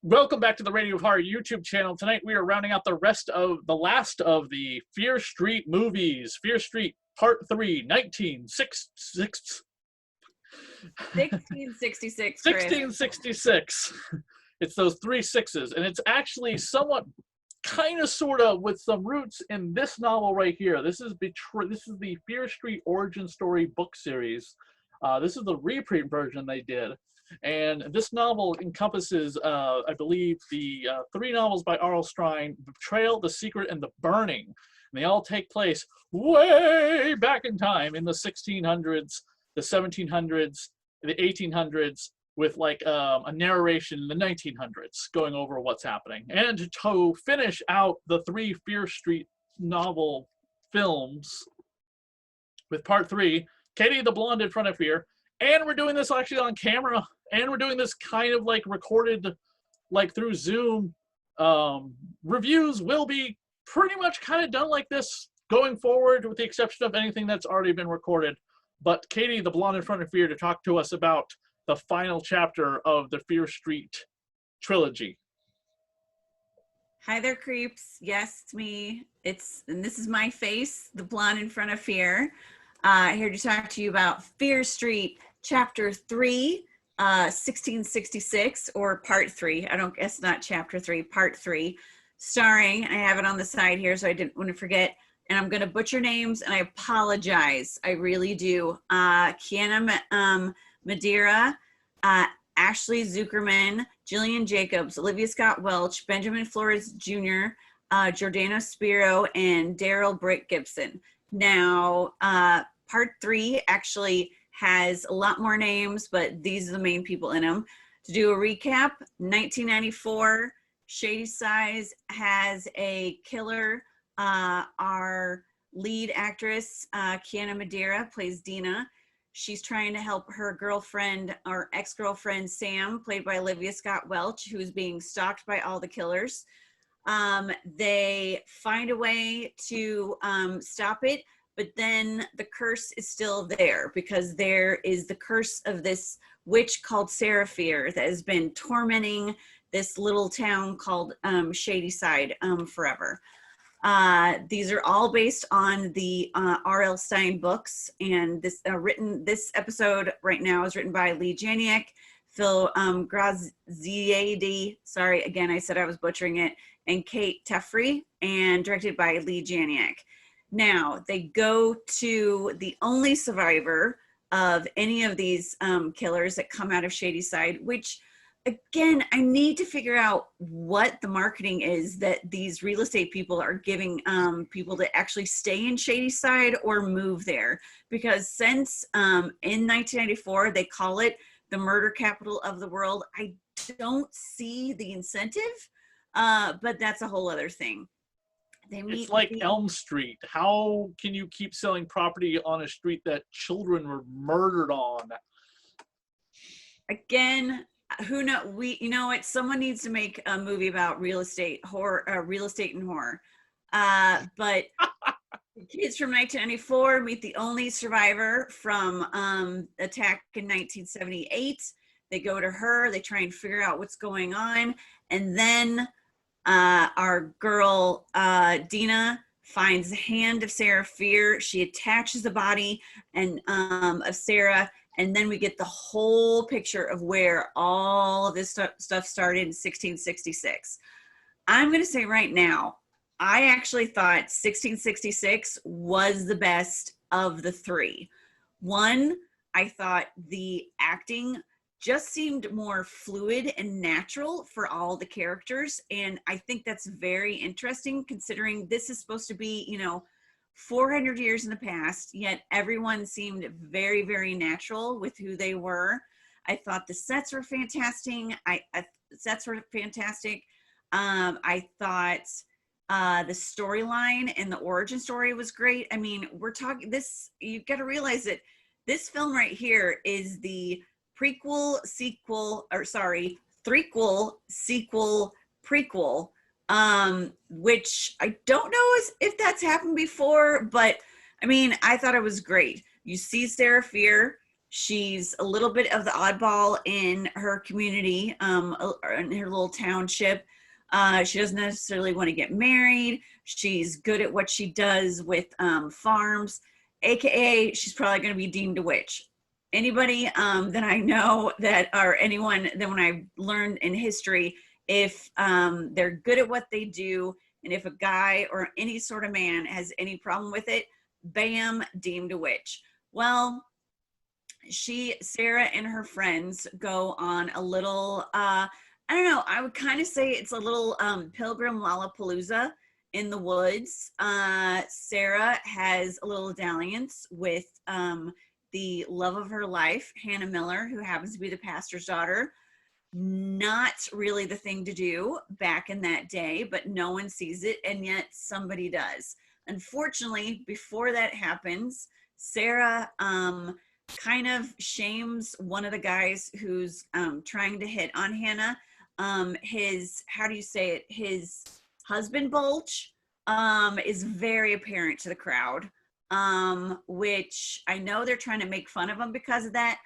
Welcome back to the Radio of Horror YouTube channel. Tonight we are rounding out the last of the Fear Street movies. Fear Street Part 3, 1966. 1666, Chris. 1666. It's those three sixes, and it's actually somewhat, kind of, sort of, with some roots in this novel right here. This is the Fear Street origin story book series. This is the reprint version they did. And this novel encompasses, I believe, the three novels by R.L. Stine, Betrayal, The Secret, and The Burning. And they all take place way back in time in the 1600s, the 1700s, the 1800s, with like a narration in the 1900s going over what's happening. And to finish out the three Fear Street novel films with Part 3, Cati the Blonde in Front of Fear. And we're doing this actually on camera. And we're doing this kind of like recorded, like through Zoom. Reviews will be pretty much kind of done like this going forward, with the exception of anything that's already been recorded. But Cati the Blonde in Front of Fear to talk to us about the final chapter of the Fear Street trilogy. Hi there, creeps. Yes, it's me. And this is my face, the blonde in front of fear. Here to talk to you about Fear Street Chapter 3, 1666, or Part 3. I don't guess not Chapter 3, Part 3. Starring, I have it on the side here so I didn't want to forget, and I'm going to butcher names, and I apologize. I really do. Kiana Madeira, Ashley Zuckerman, Jillian Jacobs, Olivia Scott Welch, Benjamin Flores Jr., Giordano Spiro, and Daryl Britt Gibson. Now, Part 3 actually has a lot more names, but these are the main people in them. To do a recap, 1994, Shady Side has a killer. Our lead actress, Kiana Madeira, plays Dina. She's trying to help her girlfriend, or ex-girlfriend, Sam, played by Olivia Scott Welch, who's being stalked by all the killers. They find a way to stop it, but then the curse is still there, because there is the curse of this witch called Sarah Fear that has been tormenting this little town called Shady Side forever. These are all based on the R.L. Stine books, and this episode right now is written by Lee Janiak, Phil Graziadi, sorry, again, I said I was butchering it, and Kate Teffrey, and directed by Lee Janiak. Now, they go to the only survivor of any of these killers that come out of Shady Side, which, again, I need to figure out what the marketing is that these real estate people are giving people to actually stay in Shady Side or move there. Because since in 1994, they call it the murder capital of the world, I don't see the incentive, but that's a whole other thing. It's like Elm Street. How can you keep selling property on a street that children were murdered on? Again, who know? You know what? Someone needs to make a movie about real estate and horror. But the kids from 1994 meet the only survivor from attack in 1978. They go to her. They try and figure out what's going on, and then our girl Dina finds the hand of Sarah Fear. She attaches the body of Sarah, and then we get the whole picture of where all of this stuff started in 1666. I'm going to say right now, I actually thought 1666 was the best of the three. One, I thought the acting just seemed more fluid and natural for all the characters. And I think that's very interesting, considering this is supposed to be, 400 years in the past, yet everyone seemed very, very natural with who they were. I thought the sets were fantastic. I thought the storyline and the origin story was great. I mean, we're talking this, you've got to realize that this film right here is the threequel, sequel, prequel, which I don't know if that's happened before, but I mean, I thought it was great. You see Sarah Fear, She's a little bit of the oddball in her community, in her little township. She doesn't necessarily want to get married. She's good at what she does with farms, aka she's probably going to be deemed a witch. Anybody that I know that, or anyone that when I learned in history, if they're good at what they do, and if a guy or any sort of man has any problem with it, bam, deemed a witch. Well, Sarah and her friends go on a little, I don't know, I would kind of say it's a little pilgrim Lollapalooza in the woods. Sarah has a little dalliance with the love of her life, Hannah Miller, who happens to be the pastor's daughter. Not really the thing to do back in that day, but no one sees it, and yet somebody does. Unfortunately, before that happens, Sarah kind of shames one of the guys who's trying to hit on Hannah. His, how do you say it? His husband bulge is very apparent to the crowd, which I know they're trying to make fun of him because of that.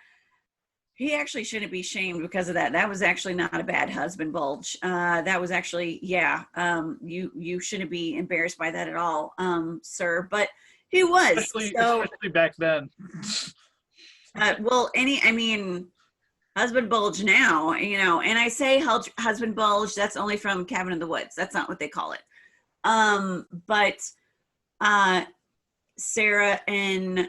He actually shouldn't be shamed because of that. That was actually not a bad husband bulge. That was actually, yeah, you shouldn't be embarrassed by that at all, sir. But he was. Especially back then. Well, I mean, husband bulge now, you know, and I say husband bulge, that's only from Cabin in the Woods. That's not what they call it. But Sarah and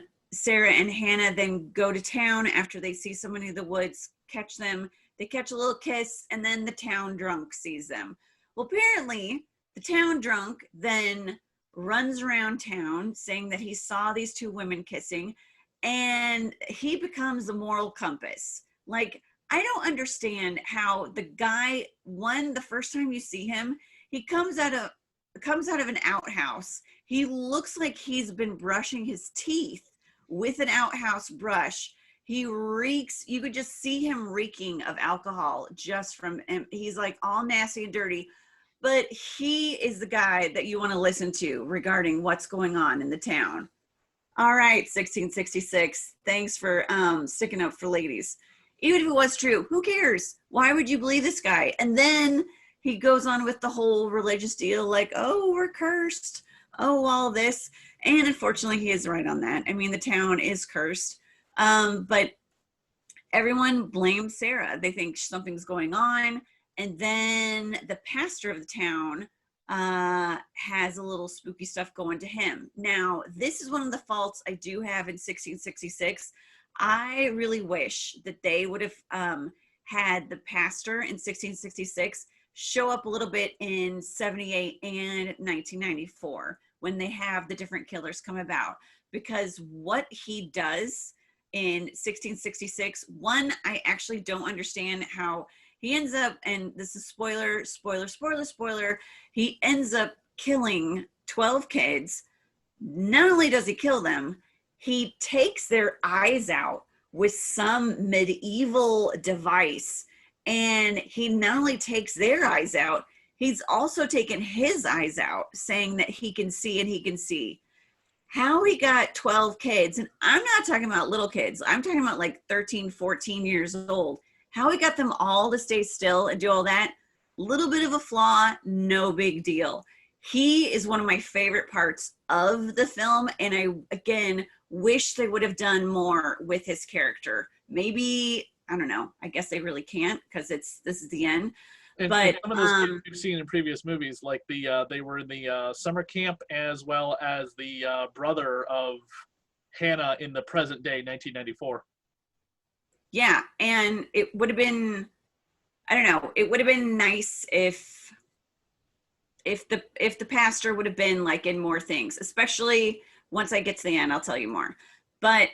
Hannah then go to town after they see somebody in the woods, catch them. They catch a little kiss, and then the town drunk sees them. Well, apparently, the town drunk then runs around town saying that he saw these two women kissing, and he becomes a moral compass. Like, I don't understand how the guy, the first time you see him, he comes out of an outhouse. He looks like he's been brushing his teeth with an outhouse brush. He reeks, you could just see him reeking of alcohol just from him. He's like all nasty and dirty, but he is the guy that you want to listen to regarding what's going on in the town. All right, 1666, thanks for sticking up for ladies. Even if it was true, who cares? Why would you believe this guy? And then he goes on with the whole religious deal, like, oh, we're cursed. Oh, all this. And unfortunately, he is right on that. I mean, the town is cursed. But everyone blames Sarah. They think something's going on. And then the pastor of the town has a little spooky stuff going to him. Now, this is one of the faults I do have in 1666. I really wish that they would have had the pastor in 1666 show up a little bit in 78 and 1994 when they have the different killers come about, because what he does in 1666, one, I actually don't understand how he ends up, and this is spoiler, he ends up killing 12 kids. Not only does he kill them, he takes their eyes out with some medieval device. And he not only takes their eyes out, he's also taken his eyes out, saying that he can see and he can see. How he got 12 kids, and I'm not talking about little kids, I'm talking about like 13, 14 years old. How he got them all to stay still and do all that, little bit of a flaw, no big deal. He is one of my favorite parts of the film, and I, again, wish they would have done more with his character. Maybe, I don't know, I guess they really can't because this is the end. But some of those kids we've seen in previous movies, like they were in the summer camp, as well as the brother of Hannah in the present day, 1994. Yeah, and it would have been, I don't know, it would have been nice if the pastor would have been like in more things, especially once I get to the end, I'll tell you more. But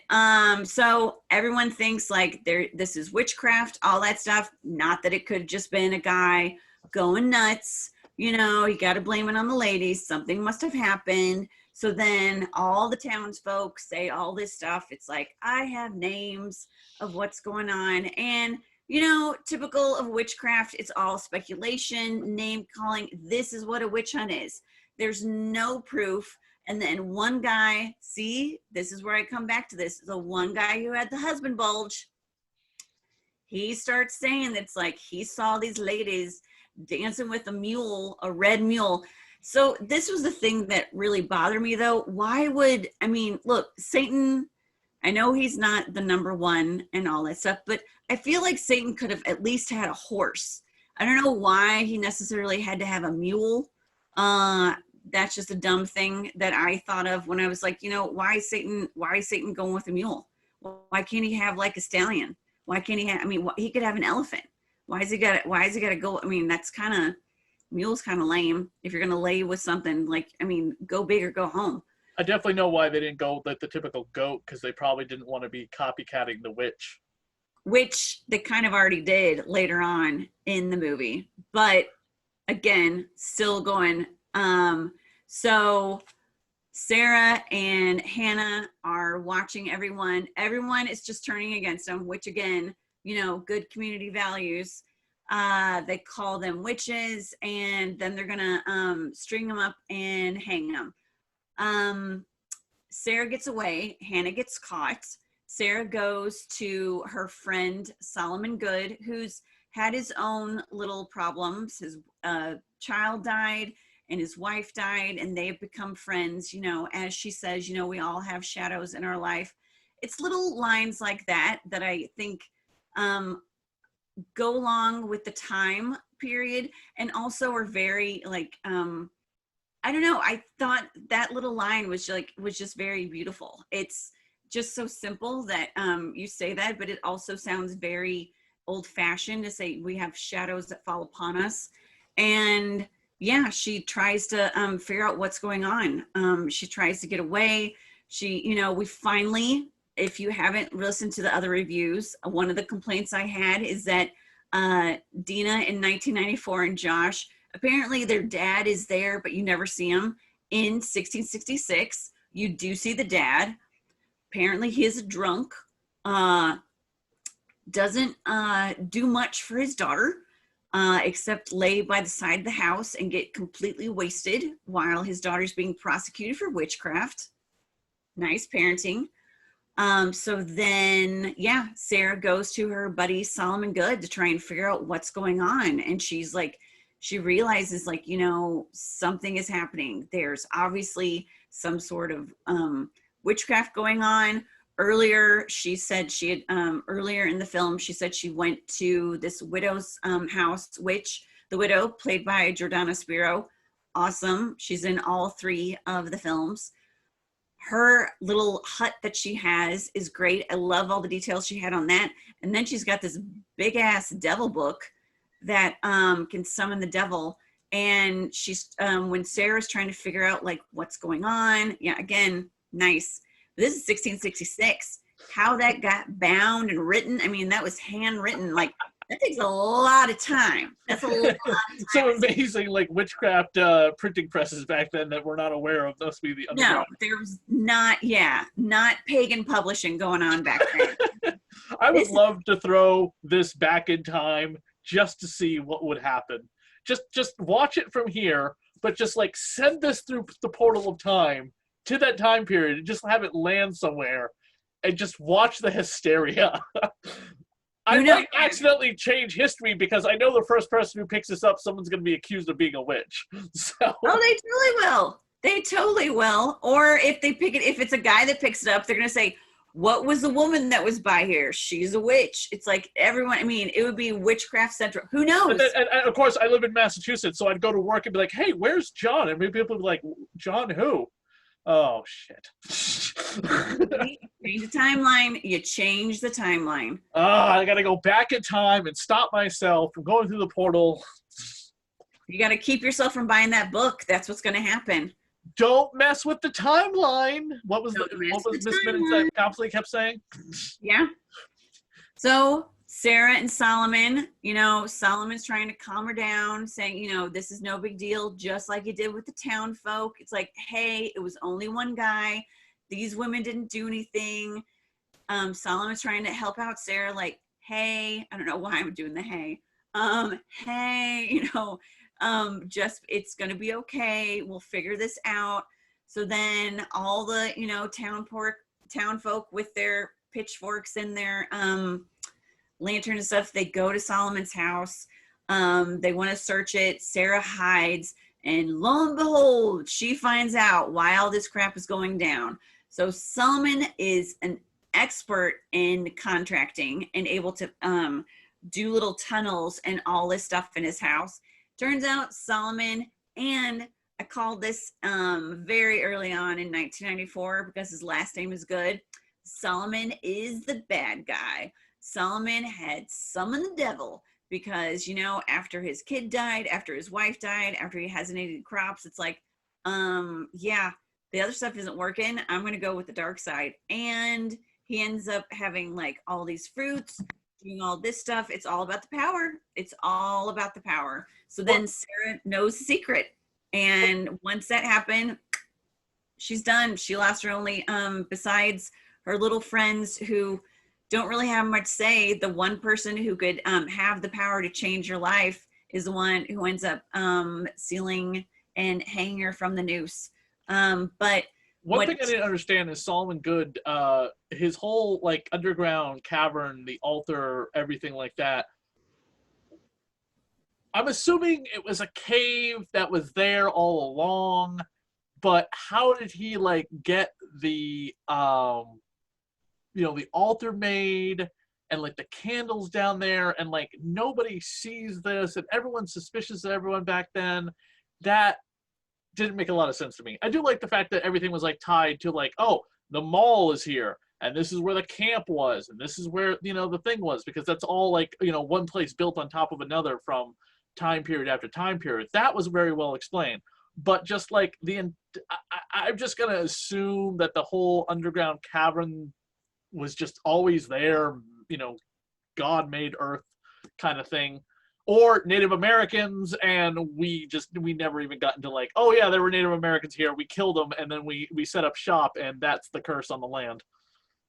so everyone thinks like this is witchcraft, all that stuff. Not that it could have just been a guy going nuts. You know, you got to blame it on the ladies. Something must have happened. So then all the townsfolk say all this stuff. It's like, I have names of what's going on. And, you know, typical of witchcraft, it's all speculation, name calling. This is what a witch hunt is. There's no proof. And then one guy, see, this is where I come back to this. The one guy who had the husband bulge, he starts saying it's like he saw these ladies dancing with a mule, a red mule. So this was the thing that really bothered me though. Why would, I mean, look, Satan, I know he's not the number one and all that stuff, but I feel like Satan could have at least had a horse. I don't know why he necessarily had to have a mule. That's just a dumb thing that I thought of when I was like, why is Satan going with a mule? Why can't he have like a stallion? Why can't he have, I mean, he could have an elephant. Why is he got to go? I mean, that's kind of, mule's kind of lame. If you're going to lay with something like, I mean, go big or go home. I definitely know why they didn't go like the typical goat, because they probably didn't want to be copycatting the witch. Which they kind of already did later on in the movie. But again, still going. So Sarah and Hannah are watching everyone. Everyone is just turning against them, which again, good community values. They call them witches, and then they're gonna string them up and hang them. Sarah gets away. Hannah gets caught. Sarah goes to her friend Solomon Good, who's had his own little problems. His child died and his wife died, and they have become friends. As she says, we all have shadows in our life. It's little lines like that I think go along with the time period, and also are very like, I don't know. I thought that little line was just very beautiful. It's just so simple that you say that, but it also sounds very old fashioned to say we have shadows that fall upon us. And yeah, she tries to figure out what's going on. She tries to get away. We finally, if you haven't listened to the other reviews, one of the complaints I had is that Dina in 1994 and Josh, apparently their dad is there, but you never see him. In 1666, you do see the dad. Apparently he is a drunk, doesn't do much for his daughter, except lay by the side of the house and get completely wasted while his daughter's being prosecuted for witchcraft. Nice parenting. So then, yeah, Sarah goes to her buddy Solomon Good to try and figure out what's going on. And she's like, she realizes like, something is happening. There's obviously some sort of witchcraft going on. Earlier, she said she had, earlier in the film, she said she went to this widow's house, which the widow, played by Jordana Spiro, awesome. She's in all three of the films. Her little hut that she has is great. I love all the details she had on that. And then she's got this big ass devil book that can summon the devil. And she's, when Sarah's trying to figure out like what's going on. Yeah, again, nice. This is 1666. How that got bound and written. I mean, that was handwritten. Like, that takes a lot of time. That's a lot of time. So amazing, like witchcraft printing presses back then that we're not aware of. Must be the no, there was not pagan publishing going on back then. I would love to throw this back in time just to see what would happen. Just watch it from here, but just like send this through the portal of time to that time period and just have it land somewhere and just watch the hysteria. I might accidentally change history because I know the first person who picks this up, someone's going to be accused of being a witch. So. Oh, they totally will. They totally will. Or if they pick it, if it's a guy that picks it up, they're going to say, what was the woman that was by here? She's a witch. It's like everyone, I mean, it would be witchcraft central. Who knows? And of course, I live in Massachusetts, so I'd go to work and be like, hey, where's John? And maybe people would be like, John who? Oh, shit. Change the timeline. You change the timeline. I got to go back in time and stop myself from going through the portal. You got to keep yourself from buying that book. That's what's going to happen. Don't mess with the timeline. What was Miss Minutes constantly kept saying? Yeah. So Sarah and Solomon, Solomon's trying to calm her down, saying, this is no big deal, just like you did with the town folk. It's like, hey, it was only one guy. These women didn't do anything. Solomon's trying to help out Sarah, like, hey, I don't know why I'm doing the hey. Hey, just, it's going to be okay. We'll figure this out. So then all the, town folk with their pitchforks and their lantern and stuff, they go to Solomon's house. They want to search it. Sarah hides, and lo and behold, she finds out why all this crap is going down. So Solomon is an expert in contracting and able to do little tunnels and all this stuff in his house. Turns out Solomon, and I called this very early on in 1994 because his last name is good. Solomon is the bad guy. Solomon had summoned the devil because, after his kid died, after his wife died, after he hasn't eaten crops, it's like, yeah, the other stuff isn't working. I'm going to go with the dark side. And he ends up having like all these fruits, doing all this stuff. It's all about the power. It's all about the power. So then Sarah knows the secret. And once that happened, she's done. She lost her only, besides her little friends who don't really have much say. The one person who could have the power to change your life is the one who ends up sealing and hanging her from the noose. But one thing I didn't understand is Solomon Good, his whole like underground cavern, the altar, everything like that. I'm assuming it was a cave that was there all along, but how did he like get the the altar made and like the candles down there, and like nobody sees this and everyone's suspicious of everyone back then? That didn't make a lot of sense to me. I do like the fact that everything was like tied to like, oh, the mall is here and this is where the camp was and this is where the thing was, because that's all like one place built on top of another from time period after time period. That was very well explained. But just like I'm just gonna assume that the whole underground cavern was just always there, God made Earth kind of thing, or Native Americans, and we never even got into like, oh yeah, there were Native Americans here, we killed them, and then we set up shop, and that's the curse on the land.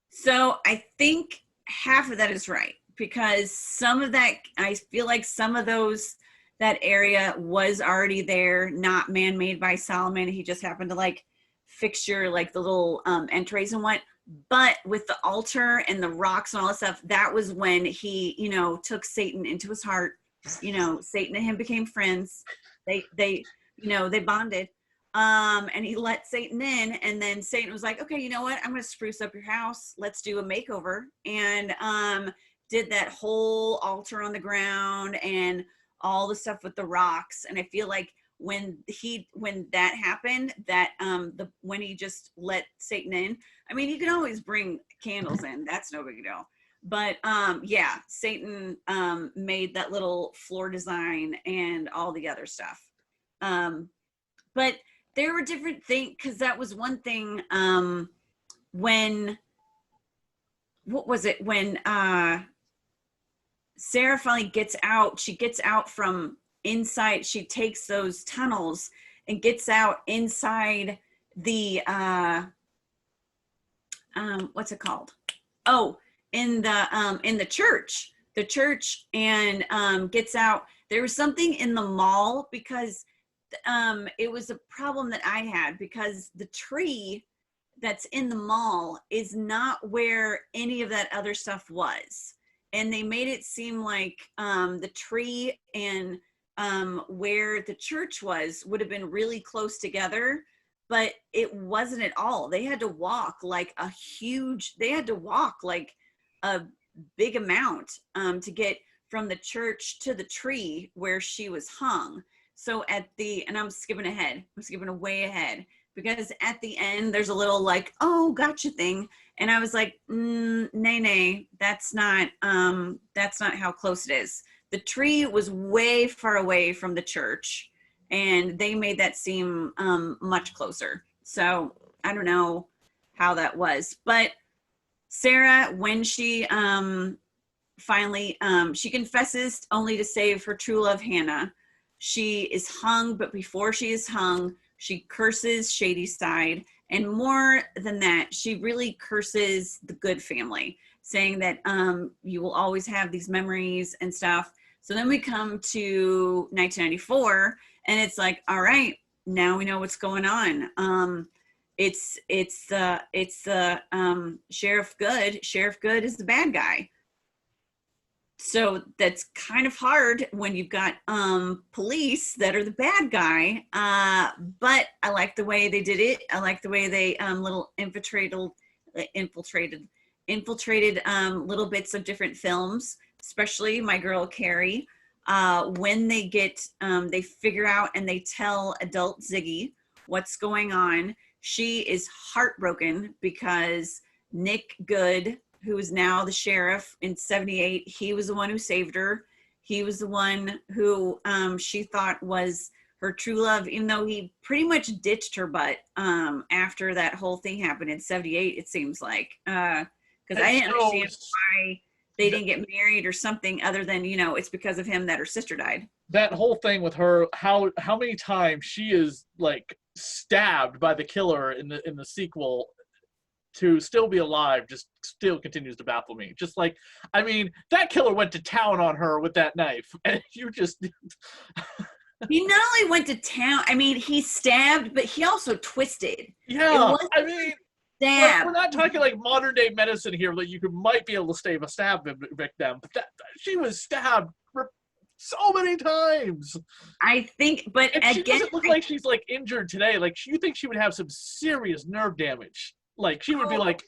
So I think half of that is right, because some of that, I feel like some of that area was already there, not man-made by Solomon. He just happened to like fixture like the little entries and what. But with the altar and the rocks and all that stuff, that was when he, took Satan into his heart. Satan and him became friends. They bonded. And he let Satan in, and then Satan was like, okay, you know what? I'm going to spruce up your house. Let's do a makeover. And did that whole altar on the ground and all the stuff with the rocks. And I feel like when that happened, that when he just let Satan in, I mean, you can always bring candles in, that's no big deal. But yeah, Satan made that little floor design and all the other stuff. But there were different things, because that was one thing when Sarah finally gets out, she gets out from inside, she takes those tunnels and gets out inside the what's it called? Oh, in the church, and gets out. There was something in the mall, because it was a problem that I had, because the tree that's in the mall is not where any of that other stuff was. And they made it seem like the tree and where the church would have been really close together, but it wasn't at all. They had to walk like a big amount to get from the church to the tree where she was hung. So and I'm skipping way ahead, because at the end there's a little like, oh, gotcha thing. And I was like, nay, that's not how close it is. The tree was way far away from the church, and they made that seem much closer. So I don't know how that was. But Sarah, when she finally, she confesses only to save her true love, Hannah. She is hung, but before she is hung, she curses Shadyside. And more than that, she really curses the Good family, saying that you will always have these memories and stuff. So then we come to 1994, and it's like, all right, now we know what's going on. it's Sheriff Good. Sheriff Good is the bad guy. So that's kind of hard when you've got police that are the bad guy. But I like the way they did it. I like the way they little infiltrated little bits of different films, especially My Girl Carrie. When they they figure out and they tell adult Ziggy what's going on. She is heartbroken because Nick Good, who is now the sheriff in 78, he was the one who saved her. He was the one who she thought was her true love, even though he pretty much ditched her butt after that whole thing happened in 78, it seems like. Because I didn't understand why they didn't get married or something other than, it's because of him that her sister died. That whole thing with her, how many times she is like stabbed by the killer in the sequel to still be alive just still continues to baffle me. Just like, I mean, that killer went to town on her with that knife, and you just... He not only went to town, I mean, he stabbed, but he also twisted. Yeah, I mean, we're not talking like modern day medicine here that you might be able to save a stab victim, but she was stabbed so many times. I think, but and she doesn't look like she's like injured today. Like, you think she would have some serious nerve damage. Like, she would be like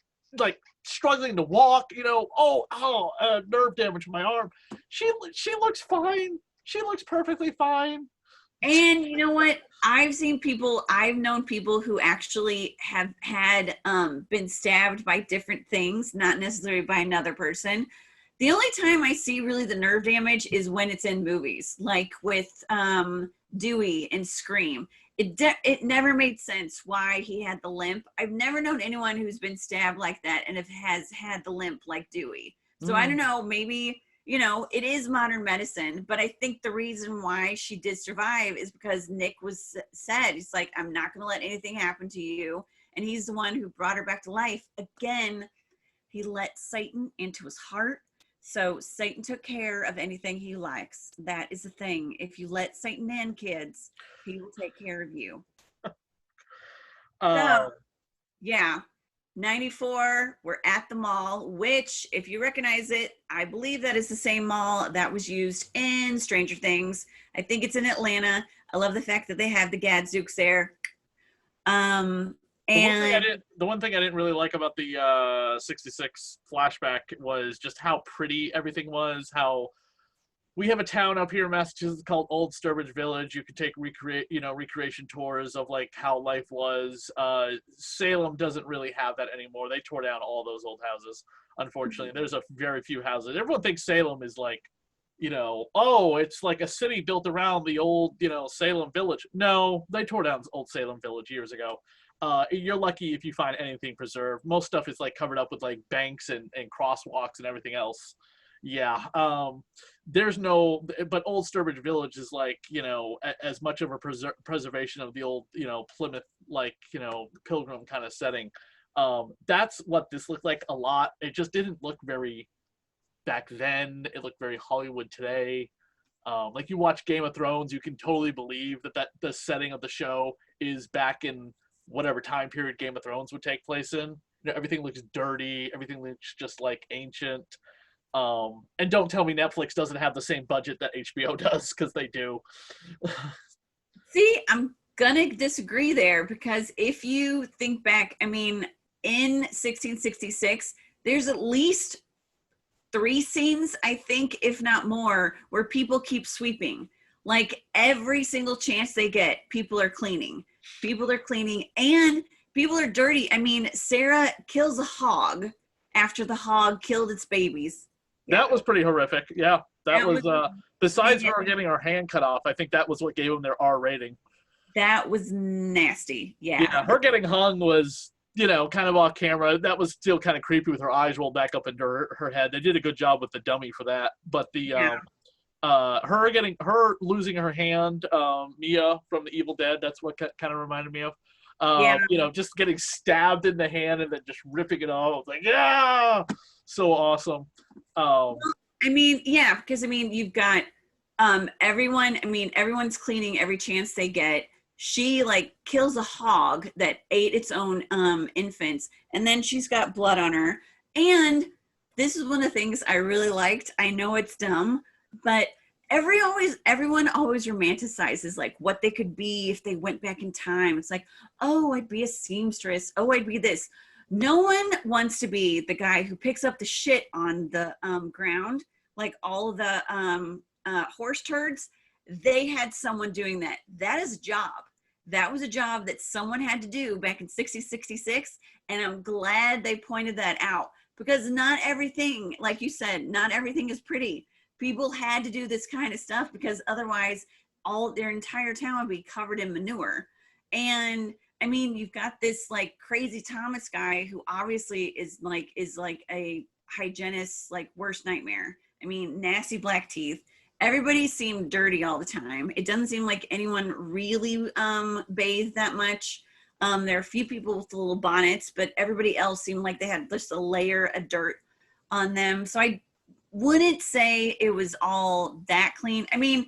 struggling to walk, nerve damage in my arm. She looks fine. She looks perfectly fine. And you know what? I've known people who actually have had been stabbed by different things, not necessarily by another person. The only time I see really the nerve damage is when it's in movies, like with Dewey in Scream. It never made sense why he had the limp. I've never known anyone who's been stabbed like that and has had the limp like Dewey. So I don't know, maybe, it is modern medicine, but I think the reason why she did survive is because Nick said, he's like, I'm not going to let anything happen to you. And he's the one who brought her back to life. Again, he let Satan into his heart. So Satan took care of anything he likes. That is the thing. If you let Satan in, kids, he will take care of you. So, yeah. 94, we're at the mall, which, if you recognize it, I believe that is the same mall that was used in Stranger Things. I think it's in Atlanta. I love the fact that they have the Gadzooks there. The one thing I didn't really like about the 66 flashback was just how pretty everything was. How we have a town up here in Massachusetts called Old Sturbridge Village. You can take recreation tours of like how life was. Salem doesn't really have that anymore. They tore down all those old houses. Unfortunately, there's a very few houses. Everyone thinks Salem is like, it's like a city built around the old, Salem Village. No, they tore down old Salem Village years ago. You're lucky if you find anything preserved. Most stuff is like covered up with like banks and crosswalks and everything else. Yeah. There's no, but Old Sturbridge Village is like, as much of a preservation of the old, Plymouth, like, Pilgrim kind of setting. That's what this looked like a lot. It just didn't look very back then. It looked very Hollywood today. Like, you watch Game of Thrones, you can totally believe that the setting of the show is back in whatever time period Game of Thrones would take place in. Everything looks dirty. Everything looks just like ancient. And don't tell me Netflix doesn't have the same budget that HBO does, because they do. See, I'm gonna disagree there, because if you think back, I mean, in 1666, there's at least 3 scenes, I think, if not more, where people keep sweeping. Like, every single chance they get, people are cleaning. People are cleaning, and people are dirty. I mean, Sarah kills a hog after the hog killed its babies. That was pretty horrific. Yeah, that was besides her getting her hand cut off, I think that was what gave them their R rating. That was nasty. Yeah, her getting hung was, kind of off camera. That was still kind of creepy with her eyes rolled back up into her head. They did a good job with the dummy for that. But the her losing her hand, Mia from the Evil Dead, that's what kind of reminded me of. Just getting stabbed in the hand and then just ripping it off. I was like, yeah, so awesome. Because you've got everyone's cleaning every chance they get. she like kills a hog that ate its own infants, and then she's got blood on her. And this is one of the things I really liked. I know it's dumb, but everyone always romanticizes like what they could be if they went back in time. It's like, oh, I'd be a seamstress. Oh, I'd be this. No one wants to be the guy who picks up the shit on the ground, like all the horse turds. They had someone doing that. That is a job. That was a job that someone had to do back in 66. And I'm glad they pointed that out, because not everything, like you said, not everything is pretty. People had to do this kind of stuff because otherwise all their entire town would be covered in manure. And I mean, you've got this like crazy Thomas guy who obviously is like a hygienist's like worst nightmare. I mean, nasty black teeth. Everybody seemed dirty all the time. It doesn't seem like anyone really bathed that much. There are a few people with little bonnets, but everybody else seemed like they had just a layer of dirt on them. So I wouldn't say it was all that clean. I mean,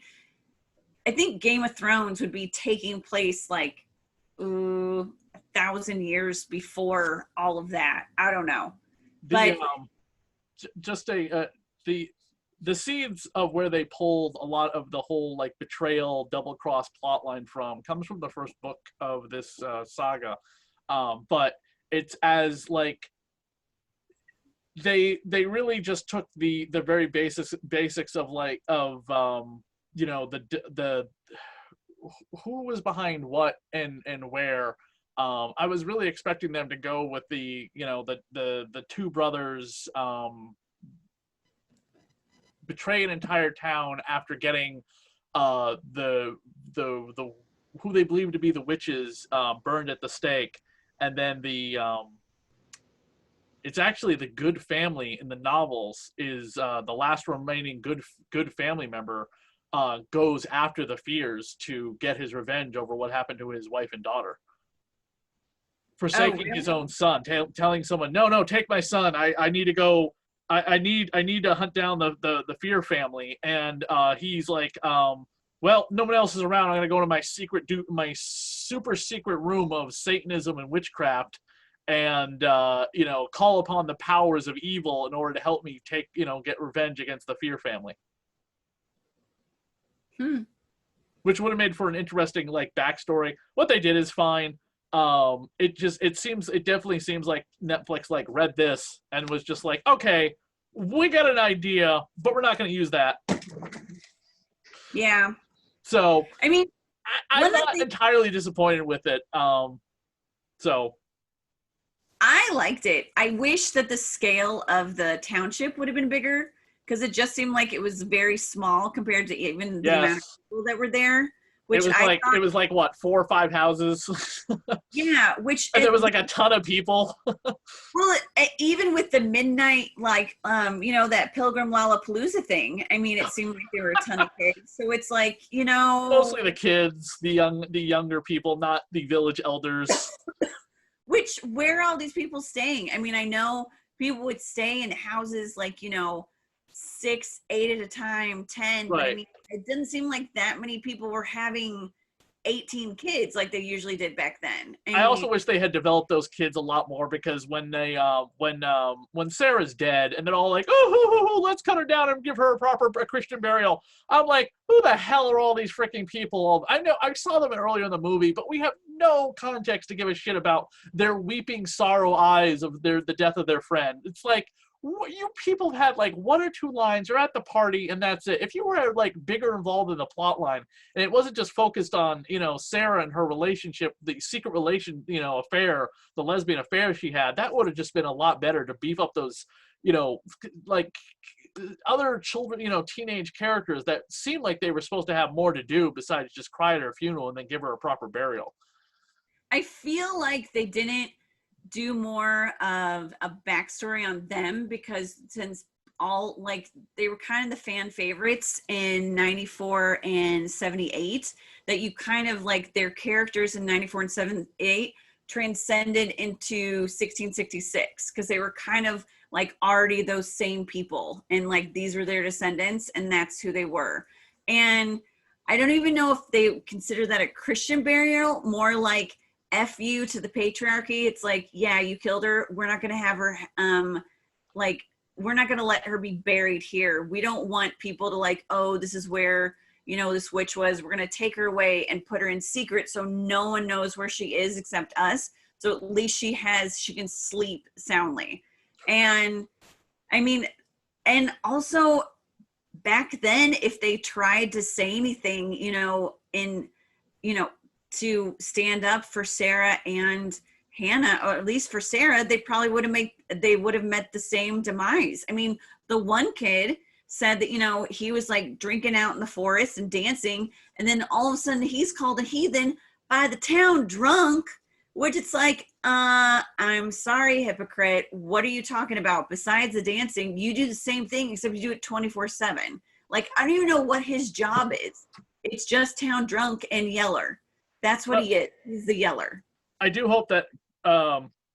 I think Game of Thrones would be taking place like 1,000 years before all of that. I don't know. But the seeds of where they pulled a lot of the whole like betrayal, double cross plot line from comes from the first book of this saga. But it's as like they really just took the very basics of like of you know, the who was behind what and where. I was really expecting them to go with the, you know, the two brothers betray an entire town after getting the who they believe to be the witches burned at the stake, and then it's actually the good family in the novels is the last remaining good family member goes after the Fears to get his revenge over what happened to his wife and daughter, forsaking his own son, telling someone, no, take my son. I need to go. I need to hunt down the Fear family. And he's like, well, no one else is around. I'm gonna go to my my super secret room of Satanism and witchcraft, and you know, call upon the powers of evil in order to help me get revenge against the Fear family. Which would have made for an interesting like backstory. What they did is fine. It definitely seems like Netflix like read this and was just like, okay, we got an idea, but we're not going to use that. Yeah. So I mean, I'm not entirely disappointed with it. So I liked it. I wish that the scale of the township would have been bigger, because it just seemed like it was very small compared to even the amount of people that were there. Which it was like what, 4 or 5 houses. Yeah, and there was like a ton of people. Well, even with the midnight, like you know, that Pilgrim Lollapalooza thing. I mean, it seemed like there were a ton of kids. So it's like, you know, mostly the kids, the younger people, not the village elders. Where are all these people staying? I mean, I know people would stay in houses like, you know, 6, 8 at a time, 10. Right. But I mean, it didn't seem like that many people were having 18 kids like they usually did back then. I also wish they had developed those kids a lot more, because when they when Sarah's dead and they're all like, oh, let's cut her down and give her a Christian burial, I'm like, who the hell are all these freaking people? I know I saw them earlier in the movie, but we have no context to give a shit about their weeping sorrow eyes of the death of their friend. It's like, you people had like 1 or 2 lines, you're at the party, and that's it. If you were like bigger involved in the plot line, and it wasn't just focused on, you know, Sarah and her relationship, the secret relation, you know, affair, the lesbian affair she had, that would have just been a lot better to beef up those, you know, like other children, you know, teenage characters that seemed like they were supposed to have more to do besides just cry at her funeral and then give her a proper burial. I feel like they didn't do more of a backstory on them, because since all like they were kind of the fan favorites in 94 and 78, that you kind of like their characters in 94 and 78 transcended into 1666, because they were kind of like already those same people, and like these were their descendants and that's who they were. And I don't even know if they consider that a Christian burial, more like F you to the patriarchy. It's like, yeah, you killed her. We're not going to have her, like, we're not going to let her be buried here. We don't want people to like, oh, this is where, you know, this witch was. We're going to take her away and put her in secret so no one knows where she is except us. So at least she can sleep soundly. And I mean, and also back then, if they tried to say anything, you know, to stand up for Sarah and Hannah, or at least for Sarah, they probably would have met the same demise. I mean, the one kid said that, you know, he was like drinking out in the forest and dancing, and then all of a sudden he's called a heathen by the town drunk, which it's like, I'm sorry, hypocrite. What are you talking about? Besides the dancing, you do the same thing, except you do it 24/7. Like, I don't even know what his job is. It's just town drunk and yeller. That's what he is. He's the yeller. I do hope that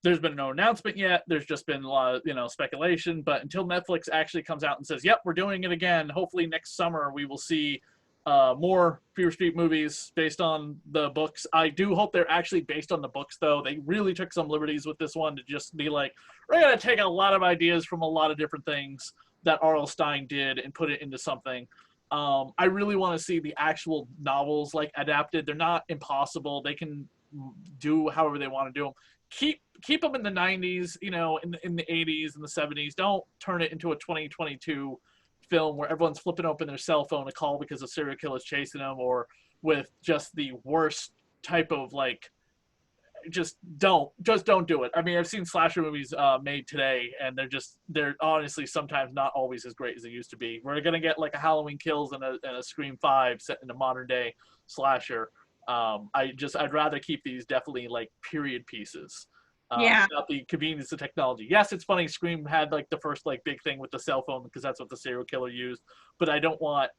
there's been no announcement yet. There's just been a lot of, you know, speculation. But until Netflix actually comes out and says, yep, we're doing it again, hopefully next summer we will see more Fear Street movies based on the books. I do hope they're actually based on the books, though. They really took some liberties with this one to just be like, we're going to take a lot of ideas from a lot of different things that R.L. Stine did and put it into something. I really want to see the actual novels like adapted. They're not impossible. They can do however they want to do them. Keep them in the 90s, you know, in the 80s and the 70s. Don't turn it into a 2022 film where everyone's flipping open their cell phone to call because a serial killer's chasing them, or with just the worst type of like, just don't do it. I mean, I've seen slasher movies made today, and they're honestly sometimes not always as great as they used to be. We're gonna get like a Halloween Kills and a Scream 5 set in a modern day slasher. I'd rather keep these definitely like period pieces. Without the convenience of technology. Yes, it's funny. Scream had like the first like big thing with the cell phone because that's what the serial killer used. But I don't want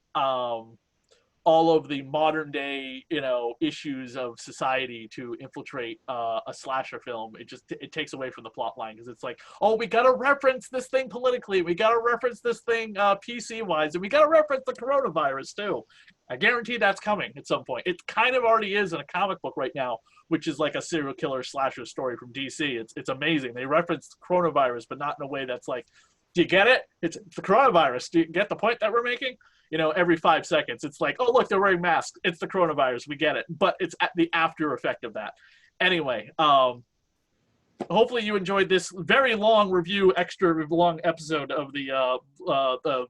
all of the modern day, you know, issues of society to infiltrate a slasher film. It takes away from the plot line because it's like, oh, we got to reference this thing politically. We got to reference this thing PC wise, and we got to reference the coronavirus too. I guarantee that's coming at some point. It kind of already is in a comic book right now, which is like a serial killer slasher story from DC. It's amazing. They reference coronavirus, but not in a way that's like, do you get it? It's the coronavirus. Do you get the point that we're making? You know, every 5 seconds, it's like, oh, look, they're wearing masks. It's the coronavirus. We get it. But it's the after effect of that. Anyway, hopefully you enjoyed this very long review, extra long episode of the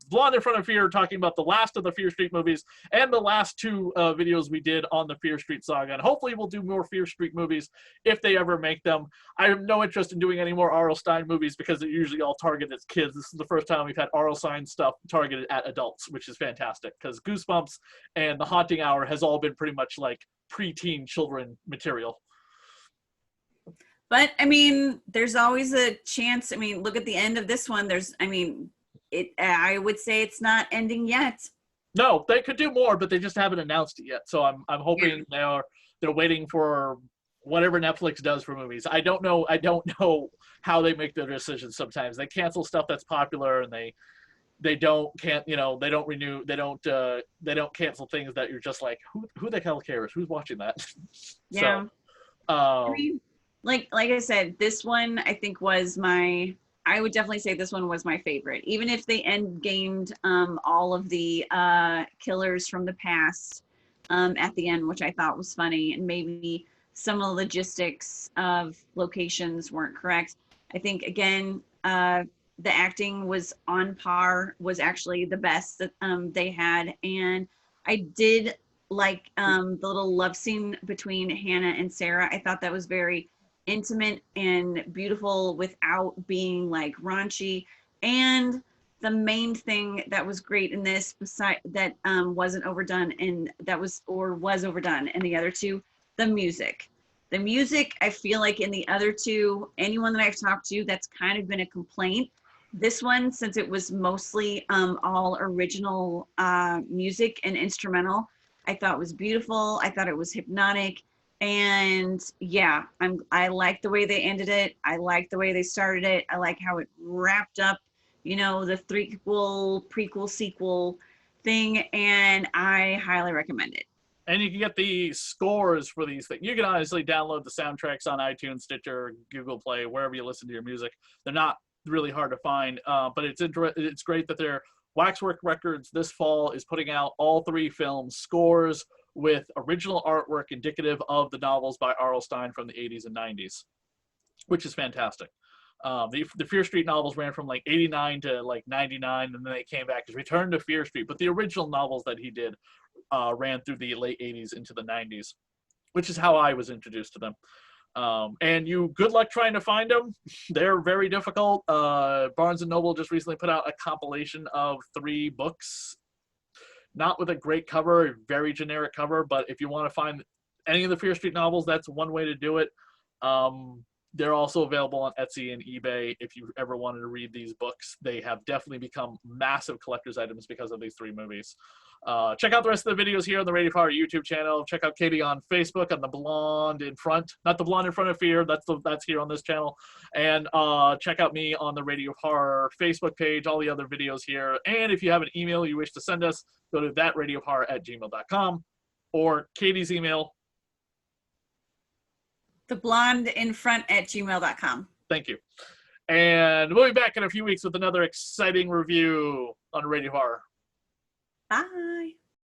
Blonde in Front of Fear, talking about the last of the Fear Street movies and the last 2 videos we did on the Fear Street saga. And hopefully we'll do more Fear Street movies if they ever make them. I have no interest in doing any more R.L. Stine movies because they're usually all targeted at kids. This is the first time we've had R.L. Stine stuff targeted at adults, which is fantastic because Goosebumps and The Haunting Hour has all been pretty much like preteen children material. But I mean, there's always a chance. I mean, look at the end of this one. I would say it's not ending yet. No, they could do more, but they just haven't announced it yet. So I'm hoping they're waiting for whatever Netflix does for movies. I don't know how they make their decisions sometimes. They cancel stuff that's popular, and they don't renew, they don't cancel things that you're just like, who the hell cares? Who's watching that? Yeah. So, I mean, like I said, this one I think I would definitely say this one was my favorite. Even if they end gamed all of the killers from the past at the end, which I thought was funny, and maybe some of the logistics of locations weren't correct. I think again, the acting was on par, was actually the best that they had, and I did like the little love scene between Hannah and Sarah. I thought that was very intimate and beautiful without being like raunchy. And the main thing that was great in this, beside that wasn't overdone, and was overdone in the other 2, the music. The music, I feel like in the other 2, anyone that I've talked to, that's kind of been a complaint. This one, since it was mostly all original music and instrumental, I thought was beautiful. I thought it was hypnotic. And yeah, I like the way they ended it. I like the way they started it. I like how it wrapped up, you know, the prequel, sequel thing, and I highly recommend it. And you can get the scores for these things. You can honestly download the soundtracks on iTunes, Stitcher, Google Play, wherever you listen to your music. They're not really hard to find, but it's great that their Waxwork Records this fall is putting out all 3 films scores with original artwork indicative of the novels by R.L. Stine from the 80s and 90s, which is fantastic. The Fear Street novels ran from like 89 to like 99, and then they came back as Return to Fear Street. But the original novels that he did ran through the late 80s into the 90s, which is how I was introduced to them. And good luck trying to find them. They're very difficult. Barnes & Noble just recently put out a compilation of 3 books, not with a great cover, very generic cover, but if you want to find any of the Fear Street novels, that's one way to do it. They're also available on Etsy and eBay if you ever wanted to read these books. They have definitely become massive collector's items because of these 3 movies. Check out the rest of the videos here on the Radio Power YouTube channel. Check out Katie on Facebook on the Blonde in Front. Not the Blonde in Front of Fear. That's here on this channel. And check out me on the Radio Horror Facebook page, all the other videos here. And if you have an email you wish to send us, go to thatradiohorror@gmail.com or Katie's email. theblondeinfront@gmail.com. Thank you. And we'll be back in a few weeks with another exciting review on Radio Horror. Bye.